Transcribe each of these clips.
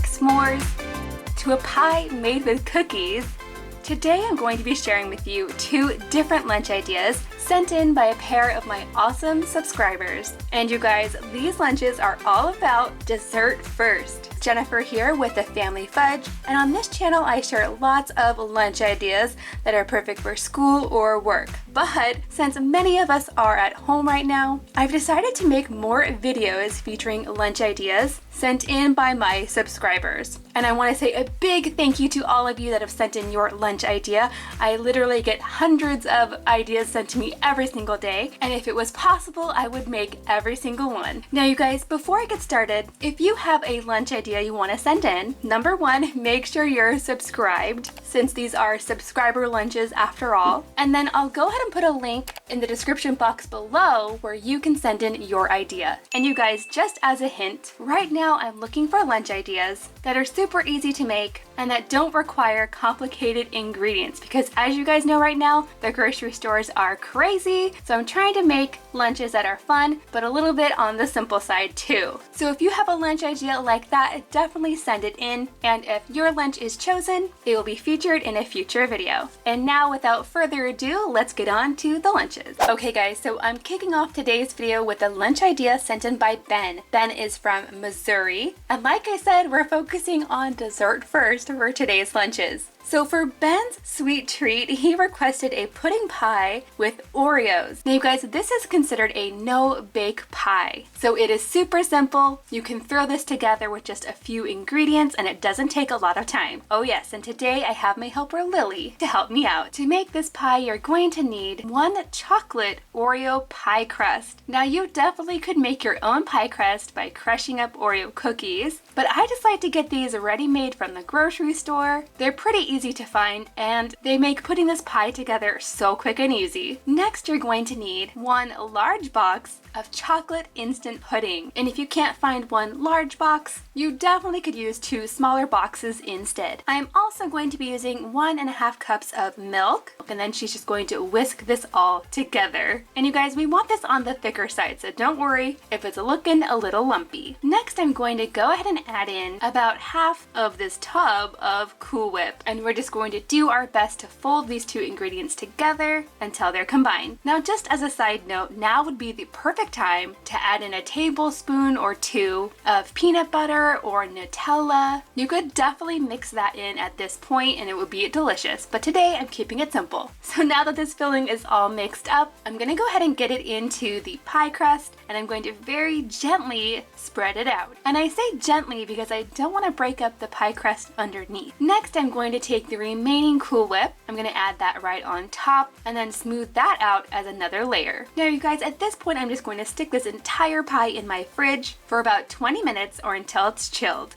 s'mores, to a pie made with cookies. Today I'm going to be sharing with you 2 different lunch ideas sent in by a pair of my awesome subscribers. And you guys, these lunches are all about dessert first. Jennifer here with the Family Fudge, and on this channel I share lots of lunch ideas that are perfect for school or work. But since many of us are at home right now, I've decided to make more videos featuring lunch ideas sent in by my subscribers. And I want to say a big thank you to all of you that have sent in your lunch idea. I literally get hundreds of ideas sent to me every single day, and if it was possible, I would make every single one. Now you guys, before I get started, if you have a lunch idea you want to send in, number 1, make sure you're subscribed, since these are subscriber lunches after all. And then I'll go ahead and put a link in the description box below where you can send in your idea. And you guys, just as a hint, right now I'm looking for lunch ideas that are super easy to make and that don't require complicated ingredients, because as you guys know right now, the grocery stores are crazy. So I'm trying to make lunches that are fun, but a little bit on the simple side too. So if you have a lunch idea like that, definitely send it in. And if your lunch is chosen, it will be featured in a future video. And now without further ado, let's get on to the lunches. Okay guys, so I'm kicking off today's video with a lunch idea sent in by Ben. Ben is from Missouri. And like I said, we're focusing on dessert first for today's lunches. So for Ben's sweet treat, he requested a pudding pie with Oreos. Now you guys, this is considered a no-bake pie. So it is super simple. You can throw this together with just a few ingredients and it doesn't take a lot of time. Oh yes, and today I have my helper Lily to help me out. To make this pie, you're going to need 1 chocolate Oreo pie crust. Now you definitely could make your own pie crust by crushing up Oreo cookies, but I just like to get these ready-made from the grocery store. They're pretty easy to find, and they make putting this pie together so quick and easy. Next, you're going to need 1 large box of chocolate instant pudding. And if you can't find 1 large box, you definitely could use 2 smaller boxes instead. I am also going to be using 1.5 cups of milk, and then she's just going to whisk this all together. And you guys, we want this on the thicker side, so don't worry if it's looking a little lumpy. Next, I'm going to go ahead and add in about half of this tub of Cool Whip, and we're just going to do our best to fold these 2 ingredients together until they're combined. Now, just as a side note, now would be the perfect time to add in a tablespoon or 2 of peanut butter or Nutella. You could definitely mix that in at this point and it would be delicious, but today I'm keeping it simple. So now that this filling is all mixed up, I'm gonna go ahead and get it into the pie crust, and I'm going to very gently spread it out. And I say gently because I don't want to break up the pie crust underneath. Next, I'm going to take the remaining Cool Whip. I'm going to add that right on top and then smooth that out as another layer. Now you guys, at this point I'm just going to stick this entire pie in my fridge for about 20 minutes or until it's chilled.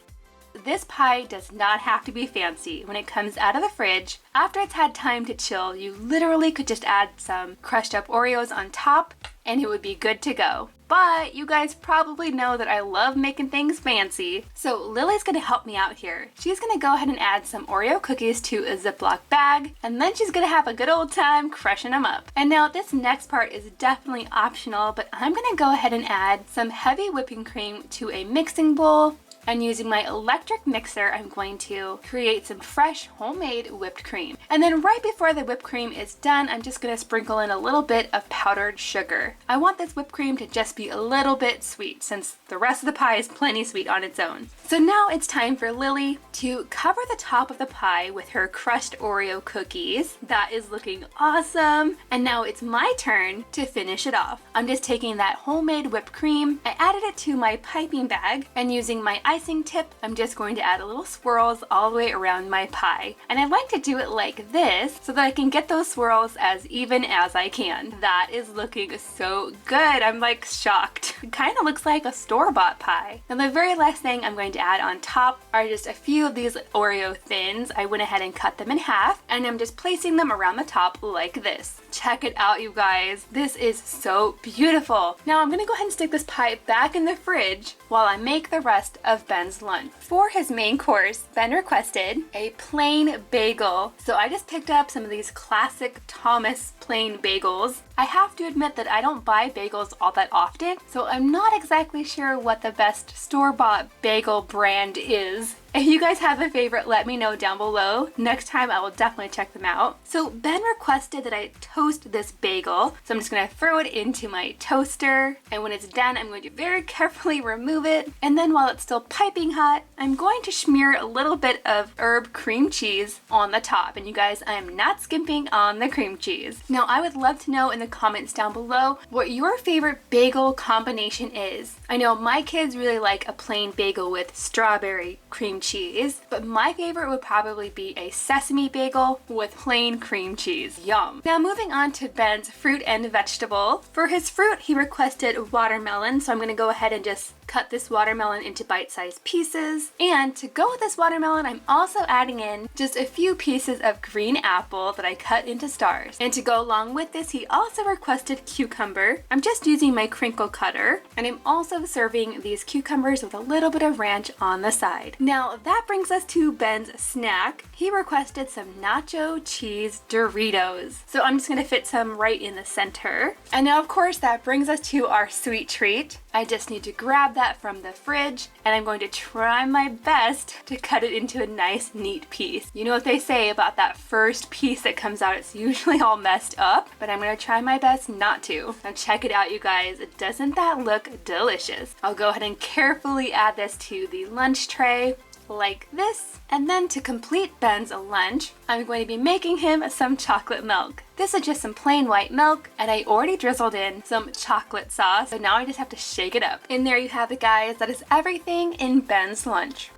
This pie does not have to be fancy. When it comes out of the fridge, after it's had time to chill, you literally could just add some crushed up Oreos on top and it would be good to go. But you guys probably know that I love making things fancy, so Lily's gonna help me out here. She's gonna go ahead and add some Oreo cookies to a Ziploc bag, and then she's gonna have a good old time crushing them up. And now this next part is definitely optional, but I'm gonna go ahead and add some heavy whipping cream to a mixing bowl. And using my electric mixer, I'm going to create some fresh homemade whipped cream. And then right before the whipped cream is done, I'm just gonna sprinkle in a little bit of powdered sugar. I want this whipped cream to just be a little bit sweet, since the rest of the pie is plenty sweet on its own. So now it's time for Lily to cover the top of the pie with her crushed Oreo cookies. That is looking awesome. And now it's my turn to finish it off. I'm just taking that homemade whipped cream, I added it to my piping bag, and using my icing tip, I'm just going to add a little swirls all the way around my pie. And I like to do it like this so that I can get those swirls as even as I can. That is looking so good. I'm like shocked. It kind of looks like a store-bought pie. Now the very last thing I'm going to add on top are just a few of these Oreo thins. I went ahead and cut them in half, and I'm just placing them around the top like this. Check it out, you guys. This is so beautiful. Now I'm gonna go ahead and stick this pie back in the fridge while I make the rest of Ben's lunch. For his main course, Ben requested a plain bagel. So I just picked up some of these classic Thomas plain bagels. I have to admit that I don't buy bagels all that often, so I'm not exactly sure what the best store-bought bagel brand is. If you guys have a favorite, let me know down below. Next time I will definitely check them out. So Ben requested that I toast this bagel. So I'm just gonna throw it into my toaster. And when it's done, I'm going to very carefully remove it. And then while it's still piping hot, I'm going to smear a little bit of herb cream cheese on the top. And you guys, I am not skimping on the cream cheese. Now I would love to know in the comments down below what your favorite bagel combination is. I know my kids really like a plain bagel with strawberry cream cheese, but my favorite would probably be a sesame bagel with plain cream cheese. Yum. Now moving on to Ben's fruit and vegetable. For his fruit, he requested watermelon, so I'm gonna go ahead and just cut this watermelon into bite-sized pieces. And to go with this watermelon, I'm also adding in just a few pieces of green apple that I cut into stars. And to go along with this, he also requested cucumber. I'm just using my crinkle cutter, and I'm also serving these cucumbers with a little bit of ranch on the side. Now that brings us to Ben's snack. He requested some nacho cheese Doritos. So I'm just gonna fit some right in the center. And now of course that brings us to our sweet treat. I just need to grab that from the fridge, and I'm going to try my best to cut it into a nice neat piece. You know what they say about that first piece that comes out, it's usually all messed up, but I'm gonna try my best not to. Now check it out, you guys. Doesn't that look delicious? I'll go ahead and carefully add this to the lunch tray like this. And then to complete Ben's lunch, I'm going to be making him some chocolate milk. This is just some plain white milk, and I already drizzled in some chocolate sauce, so now I just have to shake it up. And there you have it, guys. That is everything in Ben's lunch.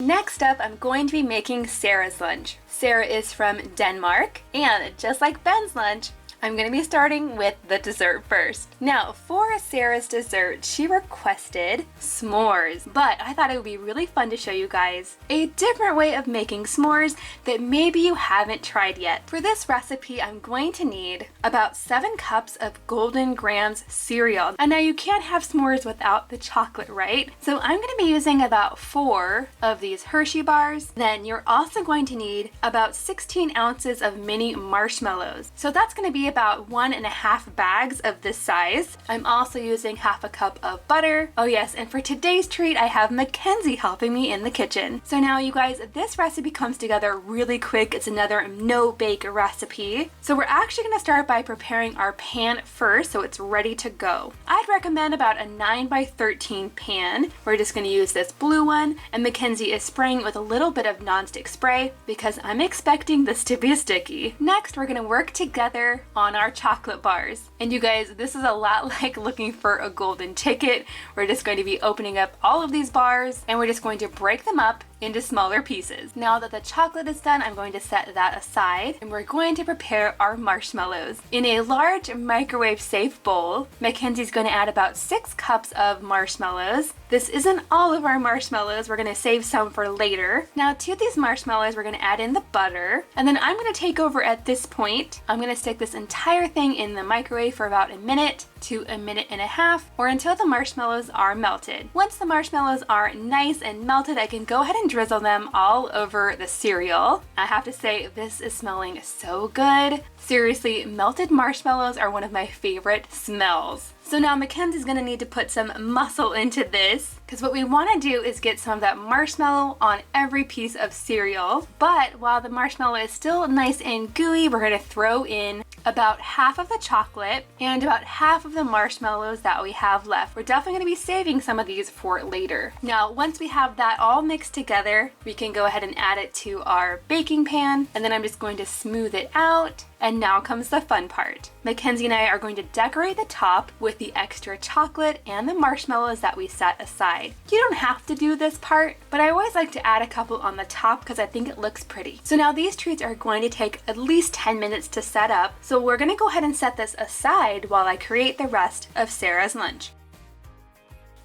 Next up, I'm going to be making Sarah's lunch. Sarah is from Denmark, and just like Ben's lunch, I'm going to be starting with the dessert first. Now, for Sarah's dessert, she requested s'mores, but I thought it would be really fun to show you guys a different way of making s'mores that maybe you haven't tried yet. For this recipe, I'm going to need about 7 cups of Golden Grahams cereal. And now you can't have s'mores without the chocolate, right? So I'm going to be using about 4 of these Hershey bars. Then you're also going to need about 16 ounces of mini marshmallows. So that's going to be about 1.5 bags of this size. I'm also using half a cup of butter. Oh yes, and for today's treat, I have Mackenzie helping me in the kitchen. So now you guys, this recipe comes together really quick. It's another no-bake recipe. So we're actually gonna start by preparing our pan first so it's ready to go. I'd recommend about a 9x13 pan. We're just gonna use this blue one, and Mackenzie is spraying with a little bit of nonstick spray because I'm expecting this to be sticky. Next, we're gonna work together on our chocolate bars. And you guys, this is a lot like looking for a golden ticket. We're just going to be opening up all of these bars, and we're just going to break them up into smaller pieces. Now that the chocolate is done, I'm going to set that aside, and we're going to prepare our marshmallows. In a large microwave safe bowl, Mackenzie's going to add about 6 cups of marshmallows. This isn't all of our marshmallows, we're going to save some for later. Now to these marshmallows, we're going to add in the butter, and then I'm going to take over at this point. I'm going to stick this entire thing in the microwave for about 1 minute to 1.5 minutes, or until the marshmallows are melted. Once the marshmallows are nice and melted, I can go ahead and drizzle them all over the cereal. I have to say, this is smelling so good. Seriously, melted marshmallows are one of my favorite smells. So now Mackenzie's gonna need to put some muscle into this, because what we want to do is get some of that marshmallow on every piece of cereal. But while the marshmallow is still nice and gooey, we're gonna throw in about half of the chocolate and about half of the marshmallows that we have left. We're definitely gonna be saving some of these for later. Now, once we have that all mixed together, we can go ahead and add it to our baking pan, and then I'm just going to smooth it out. And now comes the fun part. Mackenzie and I are going to decorate the top with the extra chocolate and the marshmallows that we set aside. You don't have to do this part, but I always like to add a couple on the top because I think it looks pretty. So now these treats are going to take at least 10 minutes to set up. So we're gonna go ahead and set this aside while I create the rest of Sarah's lunch.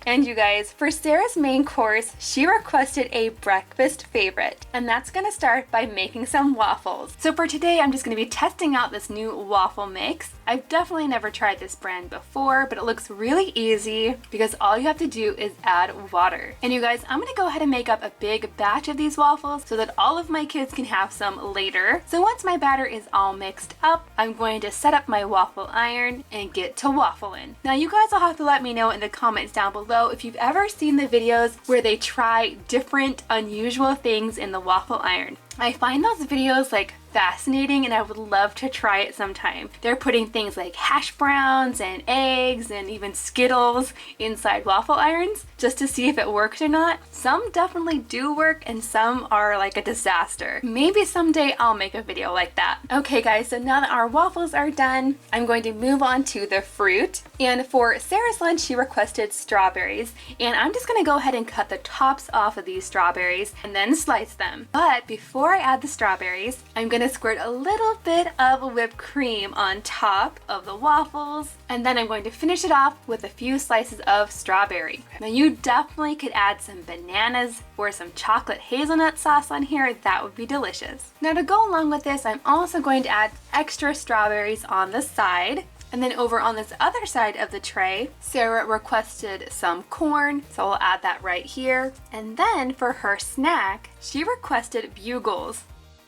And you guys, for Sarah's main course, she requested a breakfast favorite, and that's gonna start by making some waffles. So for today, I'm just gonna be testing out this new waffle mix. I've definitely never tried this brand before, but it looks really easy because all you have to do is add water. And you guys, I'm gonna go ahead and make up a big batch of these waffles so that all of my kids can have some later. So once my batter is all mixed up, I'm going to set up my waffle iron and get to waffling. Now you guys will have to let me know in the comments down below below if you've ever seen the videos where they try different unusual things in the waffle iron. I find those videos like fascinating and I would love to try it sometime. They're putting things like hash browns and eggs and even Skittles inside waffle irons just to see if it works or not. Some definitely do work and some are like a disaster. Maybe someday I'll make a video like that. Okay guys, so now that our waffles are done, I'm going to move on to the fruit. And for Sarah's lunch, she requested strawberries. And I'm just gonna go ahead and cut the tops off of these strawberries and then slice them. But before I add the strawberries, I'm gonna squirt a little bit of whipped cream on top of the waffles, and then I'm going to finish it off with a few slices of strawberry. Now you definitely could add some bananas or some chocolate hazelnut sauce on here. That would be delicious. Now to go along with this, I'm also going to add extra strawberries on the side. And then over on this other side of the tray, Sarah requested some corn, so I'll add that right here. And then for her snack, she requested bugles.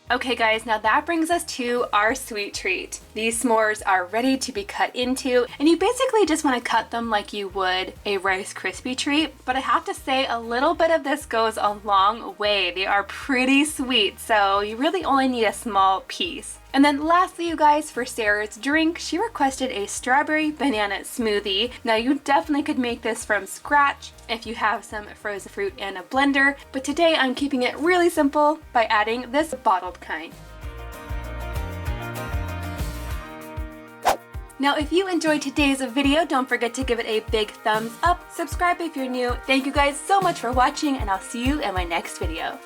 Okay guys, now that brings us to our sweet treat. These s'mores are ready to be cut into, and you basically just want to cut them like you would a Rice Krispie treat. But I have to say, a little bit of this goes a long way. They are pretty sweet, so you really only need a small piece. And then lastly, you guys, for Sarah's drink, she requested a strawberry banana smoothie. Now you definitely could make this from scratch if you have some frozen fruit and a blender, but today I'm keeping it really simple by adding this bottled kind. Now if you enjoyed today's video, don't forget to give it a big thumbs up, subscribe if you're new. Thank you guys so much for watching, and I'll see you in my next video.